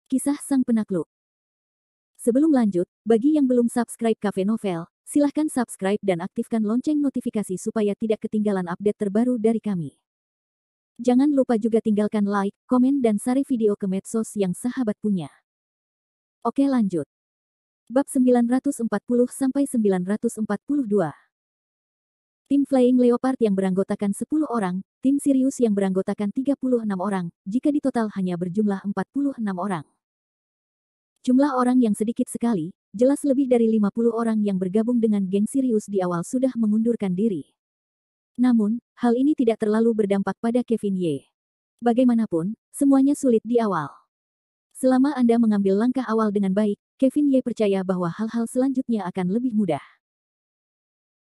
Kisah Sang Penakluk. Sebelum lanjut, bagi yang belum subscribe Cafe Novel, silahkan subscribe dan aktifkan lonceng notifikasi supaya tidak ketinggalan update terbaru dari kami. Jangan lupa juga tinggalkan like, komen dan share video ke medsos yang sahabat punya. Oke lanjut. Bab 940-942. Tim Flying Leopard yang beranggotakan 10 orang, tim Sirius yang beranggotakan 36 orang, jika di total hanya berjumlah 46 orang. Jumlah orang yang sedikit sekali, jelas lebih dari 50 orang yang bergabung dengan geng Sirius di awal sudah mengundurkan diri. Namun, hal ini tidak terlalu berdampak pada Kevin Ye. Bagaimanapun, semuanya sulit di awal. Selama Anda mengambil langkah awal dengan baik, Kevin Ye percaya bahwa hal-hal selanjutnya akan lebih mudah.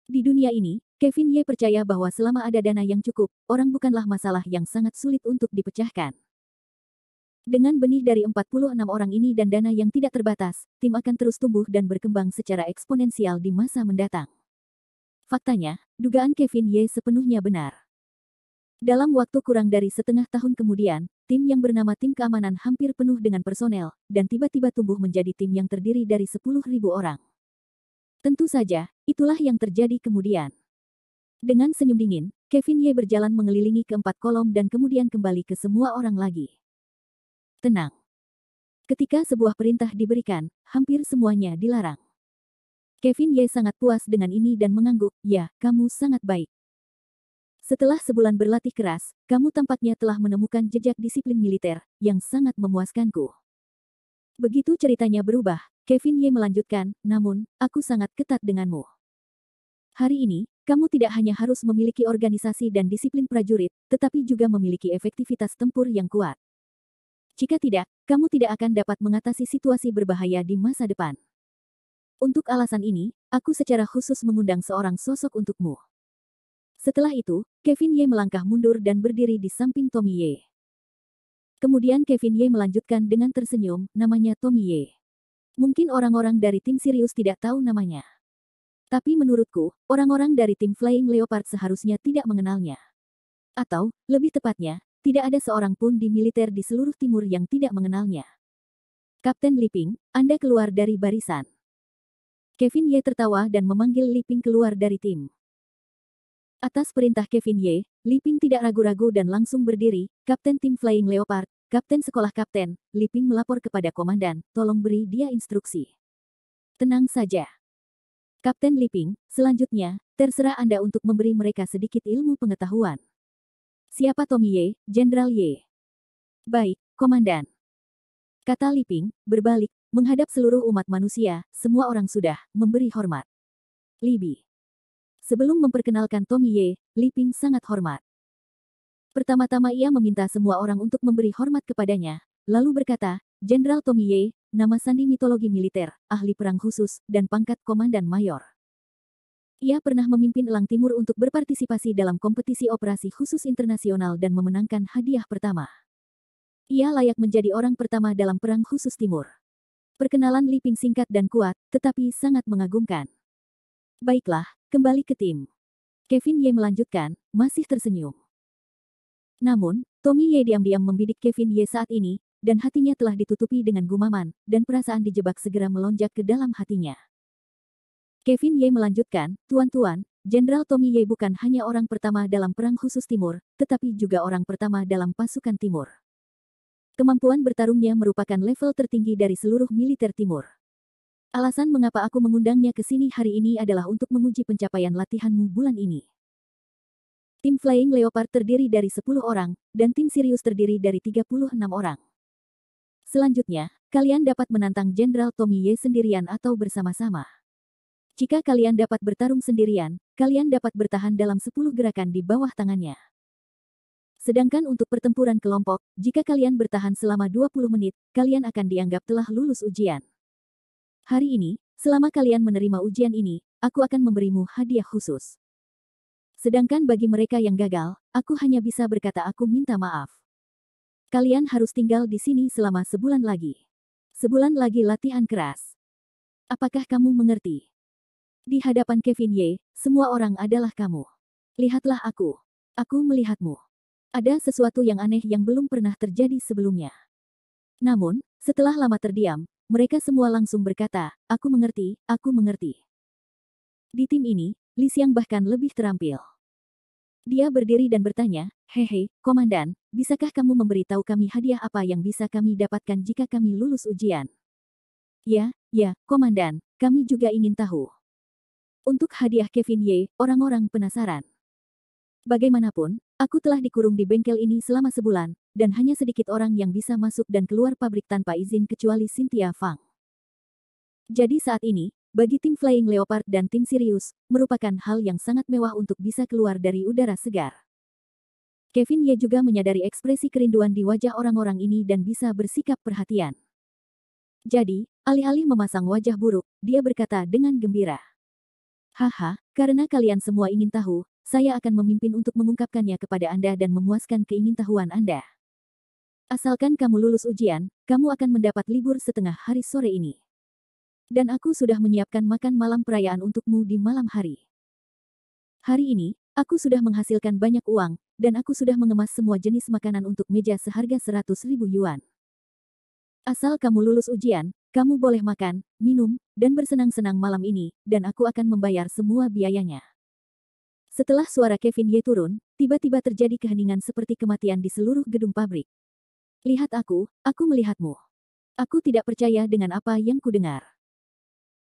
Di dunia ini, Kevin Ye percaya bahwa selama ada dana yang cukup, orang bukanlah masalah yang sangat sulit untuk dipecahkan. Dengan benih dari 46 orang ini dan dana yang tidak terbatas, tim akan terus tumbuh dan berkembang secara eksponensial di masa mendatang. Faktanya, dugaan Kevin Ye sepenuhnya benar. Dalam waktu kurang dari setengah tahun kemudian, tim yang bernama Tim Keamanan hampir penuh dengan personel, dan tiba-tiba tumbuh menjadi tim yang terdiri dari 10.000 orang. Tentu saja, itulah yang terjadi kemudian. Dengan senyum dingin, Kevin Ye berjalan mengelilingi keempat kolom dan kemudian kembali ke semua orang lagi. Tenang. Ketika sebuah perintah diberikan, hampir semuanya dilarang. Kevin Ye sangat puas dengan ini dan mengangguk, ya, kamu sangat baik. Setelah sebulan berlatih keras, kamu tampaknya telah menemukan jejak disiplin militer, yang sangat memuaskanku. Begitu ceritanya berubah, Kevin Ye melanjutkan, namun, aku sangat ketat denganmu. Hari ini, kamu tidak hanya harus memiliki organisasi dan disiplin prajurit, tetapi juga memiliki efektivitas tempur yang kuat. Jika tidak, kamu tidak akan dapat mengatasi situasi berbahaya di masa depan. Untuk alasan ini, aku secara khusus mengundang seorang sosok untukmu. Setelah itu, Kevin Ye melangkah mundur dan berdiri di samping Tommy Ye. Kemudian Kevin Ye melanjutkan dengan tersenyum, namanya Tommy Ye. Mungkin orang-orang dari tim Sirius tidak tahu namanya. Tapi menurutku, orang-orang dari tim Flying Leopard seharusnya tidak mengenalnya. Atau, lebih tepatnya, tidak ada seorang pun di militer di seluruh timur yang tidak mengenalnya. Kapten Li Ping, Anda keluar dari barisan. Kevin Ye tertawa dan memanggil Li Ping keluar dari tim. Atas perintah Kevin Ye, Li Ping tidak ragu-ragu dan langsung berdiri, Kapten tim Flying Leopard, Kapten sekolah kapten, Li Ping melapor kepada komandan, tolong beri dia instruksi. Tenang saja. Kapten Li Ping, selanjutnya, terserah Anda untuk memberi mereka sedikit ilmu pengetahuan. Siapa Tommy Ye, Jenderal Ye? Baik, komandan. Kata Li Ping, berbalik, menghadap seluruh umat manusia, semua orang sudah memberi hormat. Li Bi. Sebelum memperkenalkan Tommy Ye, Li Ping sangat hormat. Pertama-tama ia meminta semua orang untuk memberi hormat kepadanya, lalu berkata, Jenderal Tommy Ye, nama sandi mitologi militer, ahli perang khusus, dan pangkat komandan mayor. Ia pernah memimpin Elang Timur untuk berpartisipasi dalam kompetisi operasi khusus internasional dan memenangkan hadiah pertama. Ia layak menjadi orang pertama dalam perang khusus timur. Perkenalan Li Ping singkat dan kuat, tetapi sangat mengagumkan. Baiklah, kembali ke tim. Kevin Ye melanjutkan, masih tersenyum. Namun, Tommy Ye diam-diam membidik Kevin Ye saat ini, dan hatinya telah ditutupi dengan gumaman, dan perasaan dijebak segera melonjak ke dalam hatinya. Kevin Ye melanjutkan, tuan-tuan, Jenderal Tommy Ye bukan hanya orang pertama dalam perang khusus timur, tetapi juga orang pertama dalam pasukan timur. Kemampuan bertarungnya merupakan level tertinggi dari seluruh militer timur. Alasan mengapa aku mengundangnya ke sini hari ini adalah untuk menguji pencapaian latihanmu bulan ini. Tim Flying Leopard terdiri dari 10 orang, dan tim Sirius terdiri dari 36 orang. Selanjutnya, kalian dapat menantang Jenderal Tommy Ye sendirian atau bersama-sama. Jika kalian dapat bertarung sendirian, kalian dapat bertahan dalam 10 gerakan di bawah tangannya. Sedangkan untuk pertempuran kelompok, jika kalian bertahan selama 20 menit, kalian akan dianggap telah lulus ujian. Hari ini, selama kalian menerima ujian ini, aku akan memberimu hadiah khusus. Sedangkan bagi mereka yang gagal, aku hanya bisa berkata aku minta maaf. Kalian harus tinggal di sini selama sebulan lagi. Sebulan lagi latihan keras. Apakah kamu mengerti? Di hadapan Kevin Ye, semua orang adalah kamu. Lihatlah aku. Aku melihatmu. Ada sesuatu yang aneh yang belum pernah terjadi sebelumnya. Namun, Setelah lama terdiam, mereka semua langsung berkata, aku mengerti, aku mengerti. Di tim ini, Li Xiang bahkan lebih terampil. Dia berdiri dan bertanya, hehe, Komandan, bisakah kamu memberitahu kami hadiah apa yang bisa kami dapatkan jika kami lulus ujian? Ya, Komandan, kami juga ingin tahu. Untuk hadiah Kevin Ye, orang-orang penasaran. Bagaimanapun, aku telah dikurung di bengkel ini selama sebulan, dan hanya sedikit orang yang bisa masuk dan keluar pabrik tanpa izin kecuali Cynthia Fang. Jadi saat ini, bagi tim Flying Leopard dan tim Sirius, merupakan hal yang sangat mewah untuk bisa keluar dari udara segar. Kevin Ye juga menyadari ekspresi kerinduan di wajah orang-orang ini dan bisa bersikap perhatian. Jadi, alih-alih memasang wajah buruk, dia berkata dengan gembira. Haha, karena kalian semua ingin tahu, saya akan memimpin untuk mengungkapkannya kepada Anda dan memuaskan keingintahuan Anda. Asalkan kamu lulus ujian, kamu akan mendapat libur setengah hari sore ini. Dan aku sudah menyiapkan makan malam perayaan untukmu di malam hari. Hari ini, aku sudah menghasilkan banyak uang, dan aku sudah mengemas semua jenis makanan untuk meja seharga 100.000 yuan. Asal kamu lulus ujian, kamu boleh makan, minum, dan bersenang-senang malam ini, dan aku akan membayar semua biayanya. Setelah suara Kevin Ye turun, tiba-tiba terjadi keheningan seperti kematian di seluruh gedung pabrik. Lihat aku melihatmu. Aku tidak percaya dengan apa yang kudengar.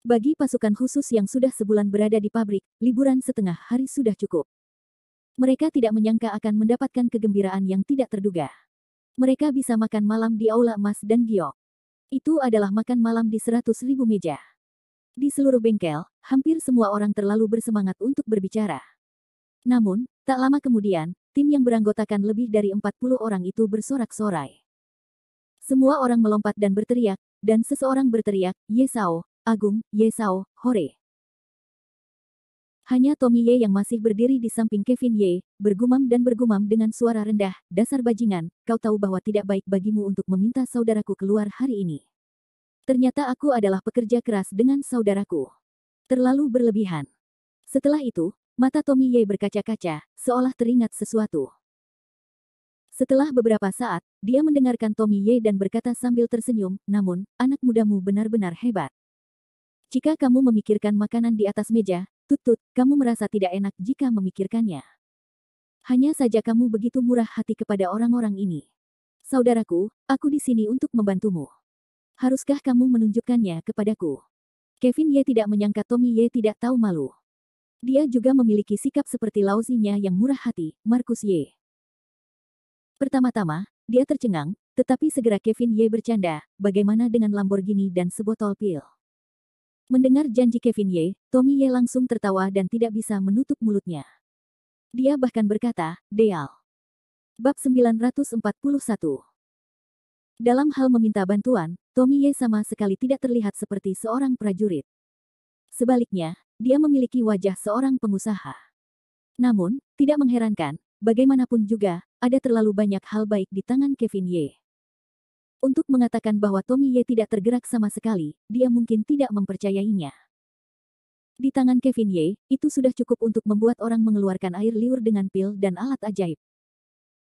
Bagi pasukan khusus yang sudah sebulan berada di pabrik, liburan setengah hari sudah cukup. Mereka tidak menyangka akan mendapatkan kegembiraan yang tidak terduga. Mereka bisa makan malam di Aula Emas dan Giok. Itu adalah makan malam di 100.000 meja. Di seluruh bengkel, hampir semua orang terlalu bersemangat untuk berbicara. Namun, tak lama kemudian, tim yang beranggotakan lebih dari 40 orang itu bersorak-sorai. Semua orang melompat dan berteriak, dan seseorang berteriak, Ye Sao, Agung, Ye Sao, Hore. Hanya Tommy Ye yang masih berdiri di samping Kevin Ye, bergumam dengan suara rendah, dasar bajingan, kau tahu bahwa tidak baik bagimu untuk meminta saudaraku keluar hari ini. Ternyata aku adalah pekerja keras dengan saudaraku. Terlalu berlebihan. Setelah itu, mata Tommy Ye berkaca-kaca, seolah teringat sesuatu. Setelah beberapa saat, dia mendengarkan Tommy Ye dan berkata sambil tersenyum, namun, anak mudamu benar-benar hebat. Jika kamu memikirkan makanan di atas meja, Tut, kamu merasa tidak enak jika memikirkannya. Hanya saja kamu begitu murah hati kepada orang-orang ini. Saudaraku, aku di sini untuk membantumu. Haruskah kamu menunjukkannya kepadaku? Kevin Ye tidak menyangka Tommy Ye tidak tahu malu. Dia juga memiliki sikap seperti lausinya yang murah hati, Markus Ye. Pertama-tama, dia tercengang, tetapi segera Kevin Ye bercanda, bagaimana dengan Lamborghini dan sebotol pil? Mendengar janji Kevin Ye, Tommy Ye langsung tertawa dan tidak bisa menutup mulutnya. Dia bahkan berkata, Deal. Bab 941. Dalam hal meminta bantuan, Tommy Ye sama sekali tidak terlihat seperti seorang prajurit. Sebaliknya, dia memiliki wajah seorang pengusaha. Namun, tidak mengherankan, bagaimanapun juga, ada terlalu banyak hal baik di tangan Kevin Ye. Untuk mengatakan bahwa Tommy Ye tidak tergerak sama sekali, dia mungkin tidak mempercayainya. Di tangan Kevin Ye, itu sudah cukup untuk membuat orang mengeluarkan air liur dengan pil dan alat ajaib.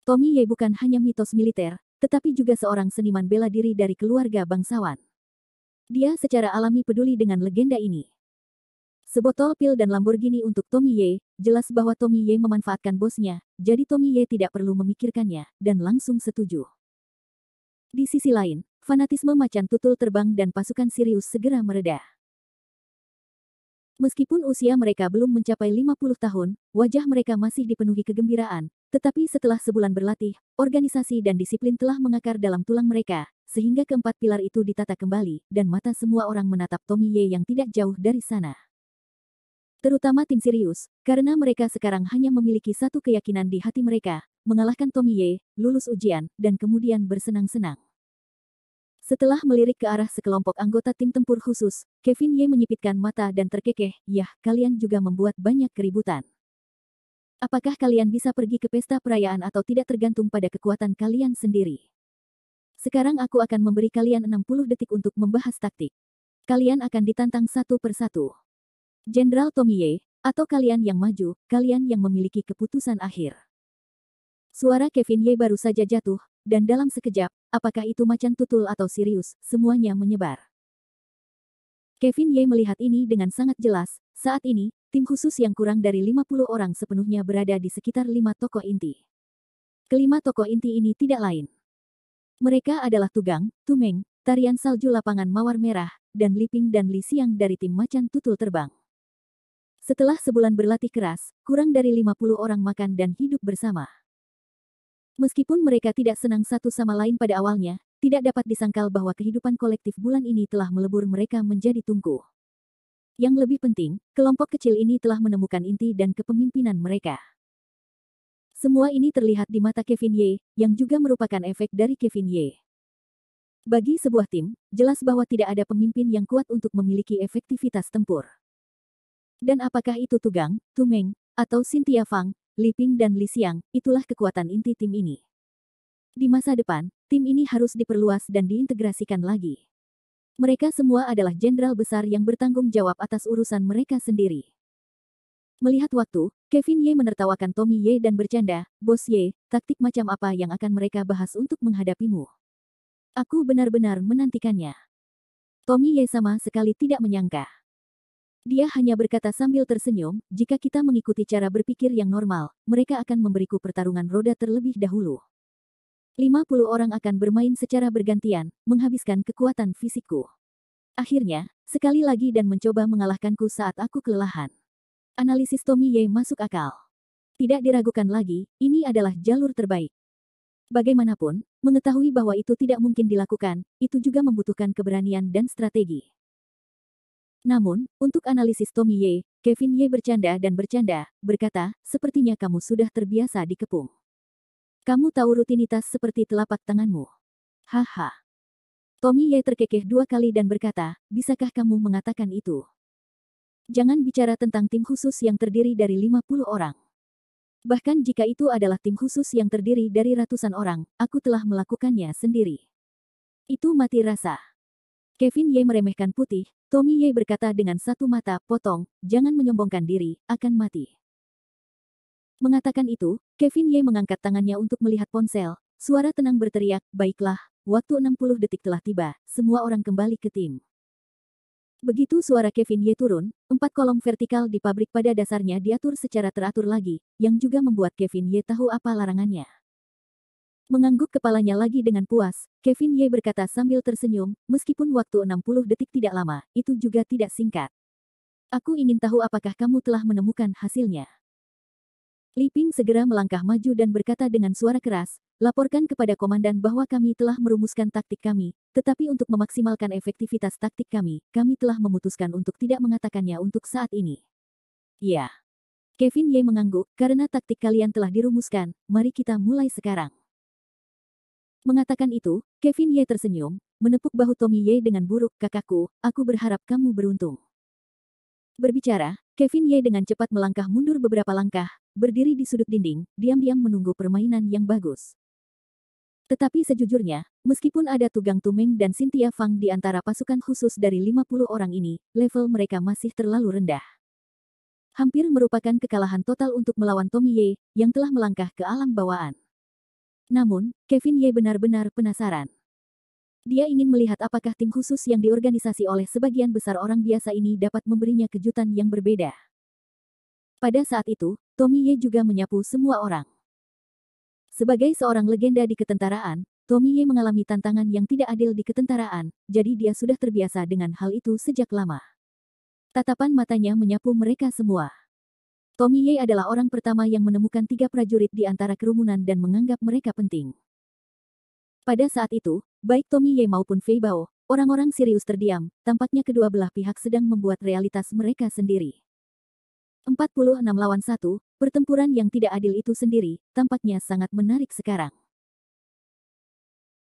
Tommy Ye bukan hanya mitos militer, tetapi juga seorang seniman bela diri dari keluarga bangsawan. Dia secara alami peduli dengan legenda ini. Sebotol pil dan Lamborghini untuk Tommy Ye, jelas bahwa Tommy Ye memanfaatkan bosnya, jadi Tommy Ye tidak perlu memikirkannya, dan langsung setuju. Di sisi lain, fanatisme macan tutul terbang dan pasukan Sirius segera mereda. Meskipun usia mereka belum mencapai 50 tahun, wajah mereka masih dipenuhi kegembiraan, tetapi setelah sebulan berlatih, organisasi dan disiplin telah mengakar dalam tulang mereka, sehingga keempat pilar itu ditata kembali, dan mata semua orang menatap Tommy Ye yang tidak jauh dari sana. Terutama tim Sirius, karena mereka sekarang hanya memiliki satu keyakinan di hati mereka, mengalahkan Tommy Ye, lulus ujian, dan kemudian bersenang-senang. Setelah melirik ke arah sekelompok anggota tim tempur khusus, Kevin Ye menyipitkan mata dan terkekeh, yah, kalian juga membuat banyak keributan. Apakah kalian bisa pergi ke pesta perayaan atau tidak tergantung pada kekuatan kalian sendiri. Sekarang aku akan memberi kalian 60 detik untuk membahas taktik. Kalian akan ditantang satu persatu. Jenderal Tommy Ye, atau kalian yang maju, kalian yang memiliki keputusan akhir. Suara Kevin Ye baru saja jatuh, dan dalam sekejap, apakah itu macan tutul atau Sirius, semuanya menyebar. Kevin Ye melihat ini dengan sangat jelas. Saat ini, tim khusus yang kurang dari 50 orang sepenuhnya berada di sekitar 5 tokoh inti. Kelima tokoh inti ini tidak lain. Mereka adalah Tugang, Tumeng, Tarian Salju Lapangan Mawar Merah, dan Liping dan Li Xiang dari tim macan tutul terbang. Setelah sebulan berlatih keras, kurang dari 50 orang makan dan hidup bersama. Meskipun mereka tidak senang satu sama lain pada awalnya, tidak dapat disangkal bahwa kehidupan kolektif bulan ini telah melebur mereka menjadi tungku. Yang lebih penting, kelompok kecil ini telah menemukan inti dan kepemimpinan mereka. Semua ini terlihat di mata Kevin Ye, yang juga merupakan efek dari Kevin Ye. Bagi sebuah tim, jelas bahwa tidak ada pemimpin yang kuat untuk memiliki efektivitas tempur. Dan apakah itu Tugang, Tumeng, atau Cynthia Fang, Liping dan Li Xiang, itulah kekuatan inti tim ini. Di masa depan, tim ini harus diperluas dan diintegrasikan lagi. Mereka semua adalah jenderal besar yang bertanggung jawab atas urusan mereka sendiri. Melihat waktu, Kevin Ye menertawakan Tommy Ye dan bercanda, "Bos Ye, taktik macam apa yang akan mereka bahas untuk menghadapimu? Aku benar-benar menantikannya." Tommy Ye sama sekali tidak menyangka. Dia hanya berkata sambil tersenyum, "Jika kita mengikuti cara berpikir yang normal, mereka akan memberiku pertarungan roda terlebih dahulu. 50 orang akan bermain secara bergantian, menghabiskan kekuatan fisikku. Akhirnya, sekali lagi dan mencoba mengalahkanku saat aku kelelahan." Analisis Tommy Ye masuk akal. Tidak diragukan lagi, ini adalah jalur terbaik. Bagaimanapun, mengetahui bahwa itu tidak mungkin dilakukan, itu juga membutuhkan keberanian dan strategi. Namun, untuk analisis Tommy Ye, Kevin Ye bercanda dan bercanda, berkata, "Sepertinya kamu sudah terbiasa dikepung. Kamu tahu rutinitas seperti telapak tanganmu." Haha. Tommy Ye terkekeh 2 kali dan berkata, "Bisakah kamu mengatakan itu? Jangan bicara tentang tim khusus yang terdiri dari 50 orang. Bahkan jika itu adalah tim khusus yang terdiri dari ratusan orang, aku telah melakukannya sendiri. Itu mati rasa." Kevin Ye meremehkan putih, Tommy Ye berkata dengan satu mata, "Potong, jangan menyombongkan diri, akan mati." Mengatakan itu, Kevin Ye mengangkat tangannya untuk melihat ponsel, suara tenang berteriak, "Baiklah, waktu 60 detik telah tiba, semua orang kembali ke tim." Begitu suara Kevin Ye turun, 4 kolom vertikal di pabrik pada dasarnya diatur secara teratur lagi, yang juga membuat Kevin Ye tahu apa larangannya. Mengangguk kepalanya lagi dengan puas, Kevin Ye berkata sambil tersenyum, "Meskipun waktu 60 detik tidak lama, itu juga tidak singkat. Aku ingin tahu apakah kamu telah menemukan hasilnya." Li Ping segera melangkah maju dan berkata dengan suara keras, "Laporkan kepada komandan bahwa kami telah merumuskan taktik kami, tetapi untuk memaksimalkan efektivitas taktik kami telah memutuskan untuk tidak mengatakannya untuk saat ini." "Ya." Kevin Ye mengangguk, "Karena taktik kalian telah dirumuskan, mari kita mulai sekarang." Mengatakan itu, Kevin Ye tersenyum, menepuk bahu Tommy Ye dengan buruk, "Kakakku, aku berharap kamu beruntung." Berbicara, Kevin Ye dengan cepat melangkah mundur beberapa langkah, berdiri di sudut dinding, diam-diam menunggu permainan yang bagus. Tetapi sejujurnya, meskipun ada Tugang Tumeng dan Cynthia Fang di antara pasukan khusus dari 50 orang ini, level mereka masih terlalu rendah. Hampir merupakan kekalahan total untuk melawan Tommy Ye, yang telah melangkah ke alam bawaan. Namun, Kevin Ye benar-benar penasaran. Dia ingin melihat apakah tim khusus yang diorganisasi oleh sebagian besar orang biasa ini dapat memberinya kejutan yang berbeda. Pada saat itu, Tommy Ye juga menyapu semua orang. Sebagai seorang legenda di ketentaraan, Tommy Ye mengalami tantangan yang tidak adil di ketentaraan, jadi dia sudah terbiasa dengan hal itu sejak lama. Tatapan matanya menyapu mereka semua. Tommy Ye adalah orang pertama yang menemukan 3 prajurit di antara kerumunan dan menganggap mereka penting. Pada saat itu, baik Tommy Ye maupun Fei Bao, orang-orang Sirius terdiam, tampaknya kedua belah pihak sedang membuat realitas mereka sendiri. 46 lawan 1, pertempuran yang tidak adil itu sendiri, tampaknya sangat menarik sekarang.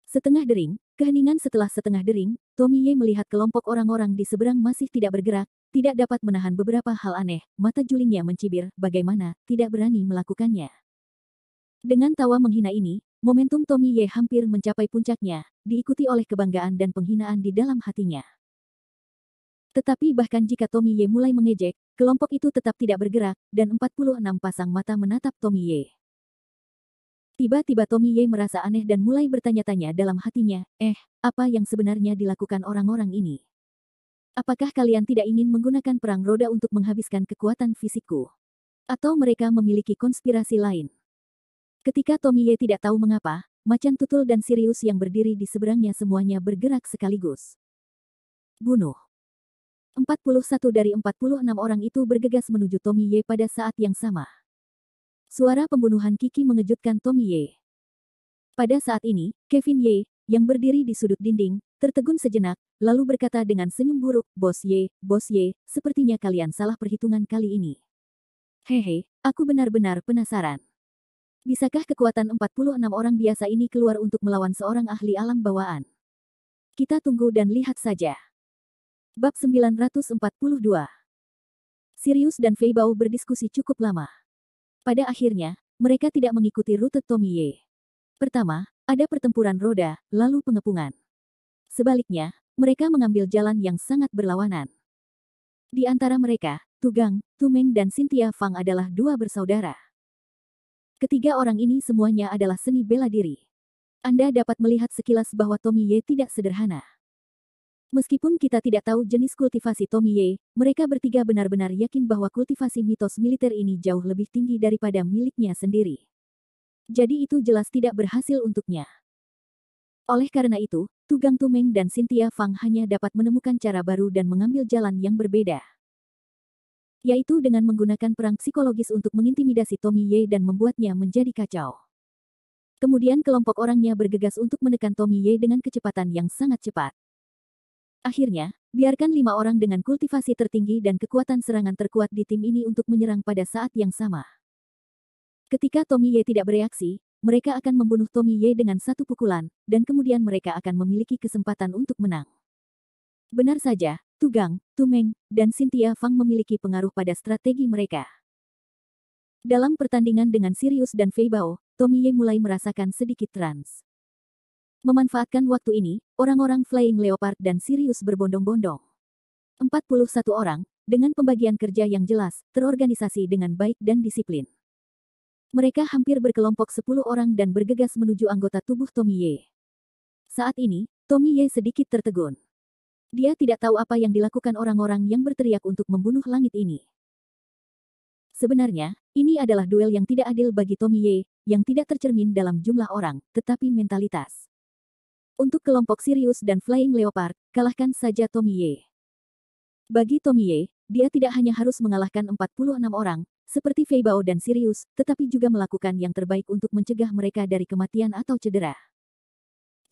Setengah dering, keheningan setelah setengah dering, Tommy Ye melihat kelompok orang-orang di seberang masih tidak bergerak, tidak dapat menahan beberapa hal aneh, mata julingnya mencibir, bagaimana, tidak berani melakukannya. Dengan tawa menghina ini, momentum Tommy Ye hampir mencapai puncaknya, diikuti oleh kebanggaan dan penghinaan di dalam hatinya. Tetapi bahkan jika Tommy Ye mulai mengejek, kelompok itu tetap tidak bergerak, dan 46 pasang mata menatap Tommy Ye. Tiba-tiba Tommy Ye merasa aneh dan mulai bertanya-tanya dalam hatinya, apa yang sebenarnya dilakukan orang-orang ini? Apakah kalian tidak ingin menggunakan perang roda untuk menghabiskan kekuatan fisikku? Atau mereka memiliki konspirasi lain? Ketika Tommy Ye tidak tahu mengapa, Macan Tutul dan Sirius yang berdiri di seberangnya semuanya bergerak sekaligus. Bunuh. 41 dari 46 orang itu bergegas menuju Tommy Ye pada saat yang sama. Suara pembunuhan Kiki mengejutkan Tommy Ye. Pada saat ini, Kevin Ye, yang berdiri di sudut dinding, tertegun sejenak, lalu berkata dengan senyum buruk, Bos Ye, sepertinya kalian salah perhitungan kali ini. Hehe, aku benar-benar penasaran. Bisakah kekuatan 46 orang biasa ini keluar untuk melawan seorang ahli alam bawaan? Kita tunggu dan lihat saja. Bab 942. Sirius dan Fei Bao berdiskusi cukup lama. Pada akhirnya, mereka tidak mengikuti rute Tommy Ye. Pertama, ada pertempuran roda, lalu pengepungan. Sebaliknya, mereka mengambil jalan yang sangat berlawanan. Di antara mereka, Tugang, Tumeng dan Cynthia Fang adalah dua bersaudara. Ketiga orang ini semuanya adalah seni bela diri. Anda dapat melihat sekilas bahwa Tommy Ye tidak sederhana. Meskipun kita tidak tahu jenis kultivasi Tommy Ye, mereka bertiga benar-benar yakin bahwa kultivasi mitos militer ini jauh lebih tinggi daripada miliknya sendiri. Jadi itu jelas tidak berhasil untuknya. Oleh karena itu, Tugang Tumeng dan Cynthia Fang hanya dapat menemukan cara baru dan mengambil jalan yang berbeda. Yaitu dengan menggunakan perang psikologis untuk mengintimidasi Tommy Ye dan membuatnya menjadi kacau. Kemudian kelompok orangnya bergegas untuk menekan Tommy Ye dengan kecepatan yang sangat cepat. Akhirnya, biarkan 5 orang dengan kultivasi tertinggi dan kekuatan serangan terkuat di tim ini untuk menyerang pada saat yang sama. Ketika Tommy Ye tidak bereaksi, mereka akan membunuh Tommy Ye dengan satu pukulan, dan kemudian mereka akan memiliki kesempatan untuk menang. Benar saja, Tugang, Tumeng, dan Cynthia Fang memiliki pengaruh pada strategi mereka. Dalam pertandingan dengan Sirius dan Fei Bao, Tommy Ye mulai merasakan sedikit trans. Memanfaatkan waktu ini, orang-orang Flying Leopard dan Sirius berbondong-bondong. 41 orang, dengan pembagian kerja yang jelas, terorganisasi dengan baik dan disiplin. Mereka hampir berkelompok 10 orang dan bergegas menuju anggota tubuh Tommy Ye. Saat ini, Tommy Ye sedikit tertegun. Dia tidak tahu apa yang dilakukan orang-orang yang berteriak untuk membunuh langit ini. Sebenarnya, ini adalah duel yang tidak adil bagi Tommy Ye, yang tidak tercermin dalam jumlah orang, tetapi mentalitas. Untuk kelompok Sirius dan Flying Leopard, kalahkan saja Tommy Ye. Bagi Tommy Ye, dia tidak hanya harus mengalahkan 46 orang, seperti Fei Bao dan Sirius, tetapi juga melakukan yang terbaik untuk mencegah mereka dari kematian atau cedera.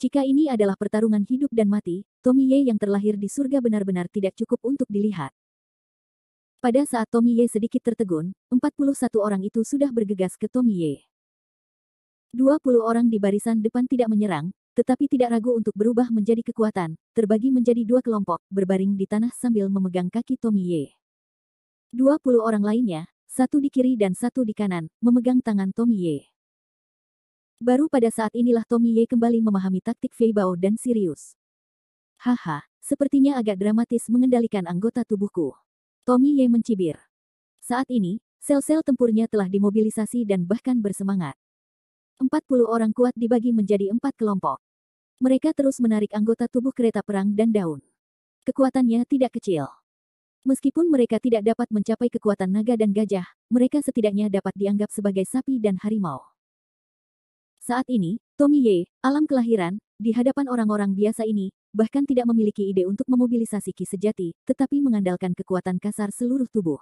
Jika ini adalah pertarungan hidup dan mati, Tommy Ye yang terlahir di surga benar-benar tidak cukup untuk dilihat. Pada saat Tommy Ye sedikit tertegun, 41 orang itu sudah bergegas ke Tommy Ye. 20 orang di barisan depan tidak menyerang, tetapi tidak ragu untuk berubah menjadi kekuatan, terbagi menjadi 2 kelompok, berbaring di tanah sambil memegang kaki Tommy Ye. 20 orang lainnya, satu di kiri dan satu di kanan, memegang tangan Tommy Ye. Baru pada saat inilah Tommy Ye kembali memahami taktik Fei Bao dan Sirius. Haha, sepertinya agak dramatis mengendalikan anggota tubuhku. Tommy Ye mencibir. Saat ini, sel-sel tempurnya telah dimobilisasi dan bahkan bersemangat. 40 orang kuat dibagi menjadi 4 kelompok. Mereka terus menarik anggota tubuh kereta perang dan daun. Kekuatannya tidak kecil. Meskipun mereka tidak dapat mencapai kekuatan naga dan gajah, mereka setidaknya dapat dianggap sebagai sapi dan harimau. Saat ini, Tommy Ye, alam kelahiran, di hadapan orang-orang biasa ini, bahkan tidak memiliki ide untuk memobilisasi ki sejati, tetapi mengandalkan kekuatan kasar seluruh tubuh.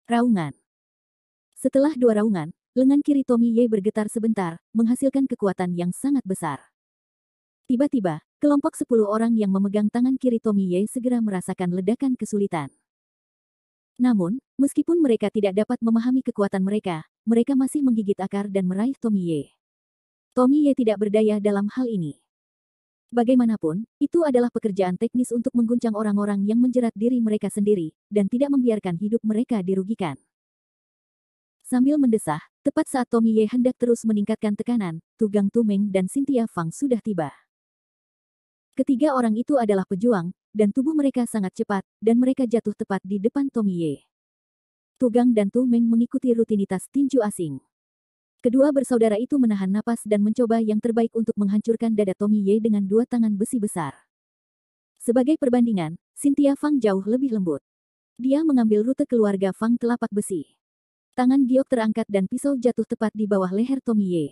Raungan. Setelah 2 raungan, lengan kiri Tommy Ye bergetar sebentar, menghasilkan kekuatan yang sangat besar. Tiba-tiba, kelompok 10 orang yang memegang tangan kiri Tommy Ye segera merasakan ledakan kesulitan. Namun, meskipun mereka tidak dapat memahami kekuatan mereka, mereka masih menggigit akar dan meraih Tommy Ye. Tommy Ye tidak berdaya dalam hal ini. Bagaimanapun, itu adalah pekerjaan teknis untuk mengguncang orang-orang yang menjerat diri mereka sendiri, dan tidak membiarkan hidup mereka dirugikan. Sambil mendesah, tepat saat Tommy Ye hendak terus meningkatkan tekanan, Tugang Tumeng dan Cynthia Fang sudah tiba. Ketiga orang itu adalah pejuang, dan tubuh mereka sangat cepat, dan mereka jatuh tepat di depan Tommy Ye. Tugang dan Tumeng mengikuti rutinitas tinju asing. Kedua bersaudara itu menahan napas dan mencoba yang terbaik untuk menghancurkan dada Tommy Ye dengan dua tangan besi besar. Sebagai perbandingan, Cynthia Fang jauh lebih lembut. Dia mengambil rute keluarga Fang telapak besi. Tangan giok terangkat dan pisau jatuh tepat di bawah leher Tommy Ye.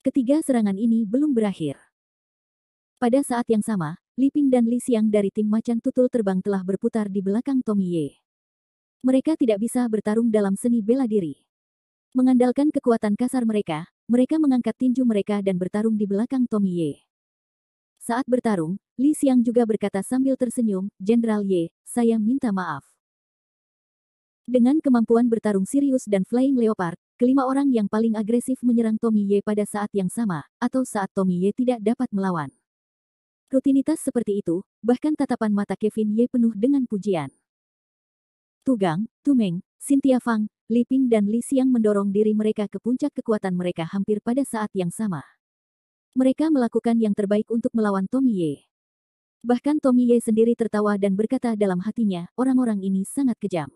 Ketiga serangan ini belum berakhir. Pada saat yang sama, Li Ping dan Li Xiang dari tim macan tutul terbang telah berputar di belakang Tommy Ye. Mereka tidak bisa bertarung dalam seni bela diri. Mengandalkan kekuatan kasar mereka, mereka mengangkat tinju mereka dan bertarung di belakang Tommy Ye. Saat bertarung, Li Xiang juga berkata sambil tersenyum, "Jenderal Ye, saya minta maaf." Dengan kemampuan bertarung Sirius dan Flying Leopard, kelima orang yang paling agresif menyerang Tommy Ye pada saat yang sama, atau saat Tommy Ye tidak dapat melawan. Rutinitas seperti itu, bahkan tatapan mata Kevin Ye penuh dengan pujian. Tu Gang, Tu Meng, Cynthia Fang, Li Ping dan Li Xiang mendorong diri mereka ke puncak kekuatan mereka hampir pada saat yang sama. Mereka melakukan yang terbaik untuk melawan Tommy Ye. Bahkan Tommy Ye sendiri tertawa dan berkata dalam hatinya, orang-orang ini sangat kejam.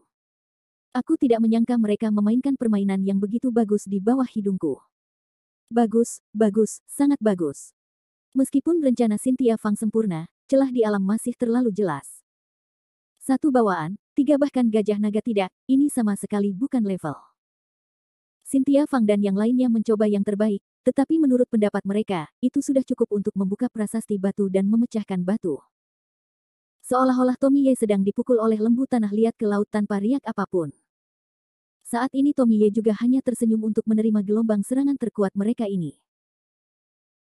Aku tidak menyangka mereka memainkan permainan yang begitu bagus di bawah hidungku. Bagus, bagus, sangat bagus. Meskipun rencana Cynthia Fang sempurna, celah di alam masih terlalu jelas. Satu bawaan, tiga bahkan gajah naga tidak, ini sama sekali bukan level. Cynthia Fang dan yang lainnya mencoba yang terbaik, tetapi menurut pendapat mereka, itu sudah cukup untuk membuka prasasti batu dan memecahkan batu. Seolah-olah Tommy Ye sedang dipukul oleh lembu tanah liat ke laut tanpa riak apapun. Saat ini Tommy Ye juga hanya tersenyum untuk menerima gelombang serangan terkuat mereka ini.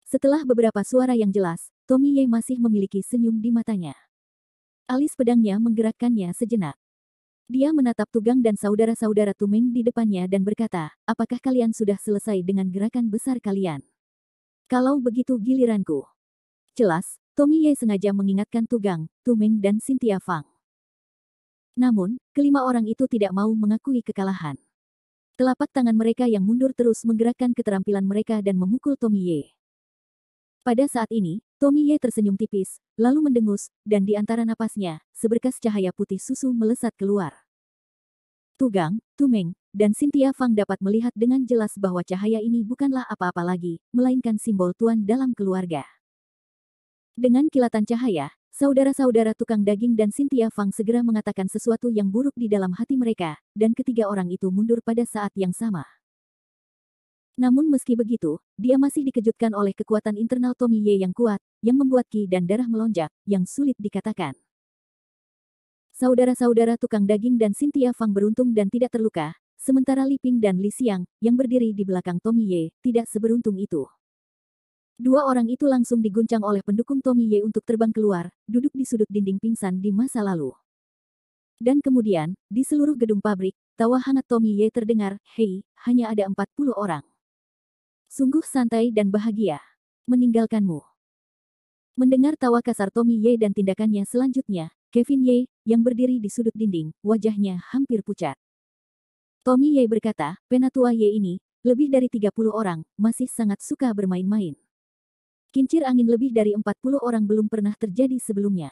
Setelah beberapa suara yang jelas, Tommy Ye masih memiliki senyum di matanya. Alis pedangnya menggerakkannya sejenak. Dia menatap Tu Gang dan saudara-saudara Tu Meng di depannya dan berkata, apakah kalian sudah selesai dengan gerakan besar kalian? Kalau begitu giliranku. Jelas, Tommy Ye sengaja mengingatkan Tu Gang, Tu Meng dan Cynthia Fang. Namun, kelima orang itu tidak mau mengakui kekalahan. Telapak tangan mereka yang mundur terus menggerakkan keterampilan mereka dan memukul Tommy Ye. Pada saat ini, Tommy Ye tersenyum tipis, lalu mendengus, dan di antara napasnya, seberkas cahaya putih susu melesat keluar. Tu Gang, Tu Meng, dan Cynthia Fang dapat melihat dengan jelas bahwa cahaya ini bukanlah apa-apa lagi, melainkan simbol tuan dalam keluarga. Dengan kilatan cahaya, saudara-saudara tukang daging dan Cynthia Fang segera mengatakan sesuatu yang buruk di dalam hati mereka, dan ketiga orang itu mundur pada saat yang sama. Namun meski begitu, dia masih dikejutkan oleh kekuatan internal Tommy Ye yang kuat, yang membuat ki dan darah melonjak, yang sulit dikatakan. Saudara-saudara tukang daging dan Cynthia Fang beruntung dan tidak terluka, sementara Li Ping dan Li Xiang, yang berdiri di belakang Tommy Ye, tidak seberuntung itu. Dua orang itu langsung diguncang oleh pendukung Tommy Ye untuk terbang keluar, duduk di sudut dinding pingsan di masa lalu. Dan kemudian, di seluruh gedung pabrik, tawa hangat Tommy Ye terdengar, hei, hanya ada 40 orang. Sungguh santai dan bahagia. Meninggalkanmu. Mendengar tawa kasar Tommy Ye dan tindakannya selanjutnya, Kevin Ye, yang berdiri di sudut dinding, wajahnya hampir pucat. Tommy Ye berkata, penatua Ye ini, lebih dari 30 orang, masih sangat suka bermain-main. Kincir angin lebih dari 40 orang belum pernah terjadi sebelumnya.